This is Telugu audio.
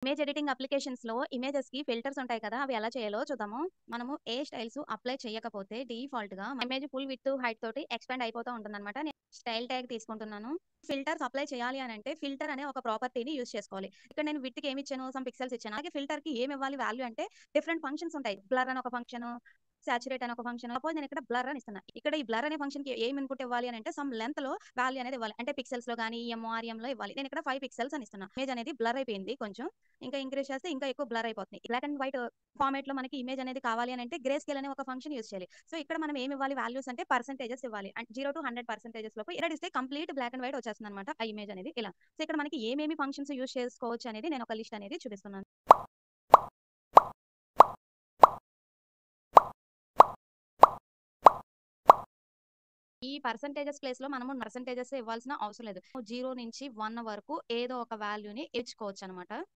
ఇమేజ్ ఎడిటింగ్ అప్లికేషన్స్‌లో ఇమేజెస్‌కి ఫిల్టర్స్ ఉంటాయి కదా! అవి ఎలా చేయాలో చూద్దాము. మనము ఏ స్టైల్స్ అప్లై చేయకపోతే డిఫాల్ట్‌గా ఇమేజ్ ఫుల్ విడ్త్, హైట్ తోటి ఎక్స్‌పాండ్ అయిపోతా ఉంటుందన్నమాట. నేను స్టైల్ ట్యాగ్ తీసుకుంటున్నాను. ఫిల్టర్స్ అప్లై చేయాలి అనంటే ఫిల్టర్ అనే ఒక ప్రాపర్టీని యూజ్ చేసుకోవాలి. ఇక్కడ నేను విడ్త్‌కి ఏమి ఇచ్చాను? సమ్ పిక్సెల్స్ ఇచ్చాను. అలాగే ఫిల్టర్‌కి ఏమి ఇవ్వాలి వాల్యూ అంటే డిఫరెంట్ ఫంక్షన్స్ ఉంటాయి. బ్లర్ అని ఒక ఫంక్షను, సాచురేట్ అని ఒక ఫంక్షన్. సపోజ్ నేను ఇక్కడ బ్లర్ అని ఇస్తున్నా. ఇక్కడ ఈ బ్లర్ అనే ఫంక్షన్‌కి ఏం ఇన్పుట్ ఇవ్వాలి అనంటే సమ్ లెంగ్త్‌లో వాల్యూ అనేది ఇవ్వాలి. అంటే పిక్సెల్స్‌లో గాని, ఈఎం, ఆర్ఎంలో ఇవ్వాలి. నేను ఇక్కడ 5 పిక్సెల్స్ అని ఇస్తున్నా. ఇమేజ్ అనేది బ్లర్ అయిపోయింది కొంచెం. ఇంకా ఇంక్రీజ్ చేస్తే ఇంకా ఎక్కువ బ్లర్ అయిపోతుంది. బ్లాక్ అండ్ వైట్ ఫార్మాట్‌లో మనకి ఇమేజ్ అనేది కావాలి అనంటే గ్రే స్కేల్ అనే ఒక ఫంక్షన్ యూజ్ చేయాలి. సో, ఇక్కడ మనం ఏమి ఇవ్వాలి వాల్యూస్ అంటే పర్సెంటేజెస్ ఇవ్వాలి. అంటే 0-100% లోపు ఇలా ఇస్తే కంప్లీట్ బ్లాక్ అండ్ వైట్ వచ్చేస్తుందన్నమాట ఆ ఇమేజ్ అనేది ఇలా. సో, ఇక్కడ మనకి ఏమేమి ఫంక్షన్స్ యూజ్ చేసుకోవచ్చు అనేది నేను ఒక లిస్ట్ అనేది చూపిస్తున్నాను. ఈ పర్సెంటేజెస్ ప్లేస్‌లో మనము పర్సెంటేజెస్ ఇవ్వాల్సిన అవసరం లేదు. 0 నుంచి 1 వరకు ఏదో ఒక వాల్యూని ఇచ్చుకోవచ్చనమాట.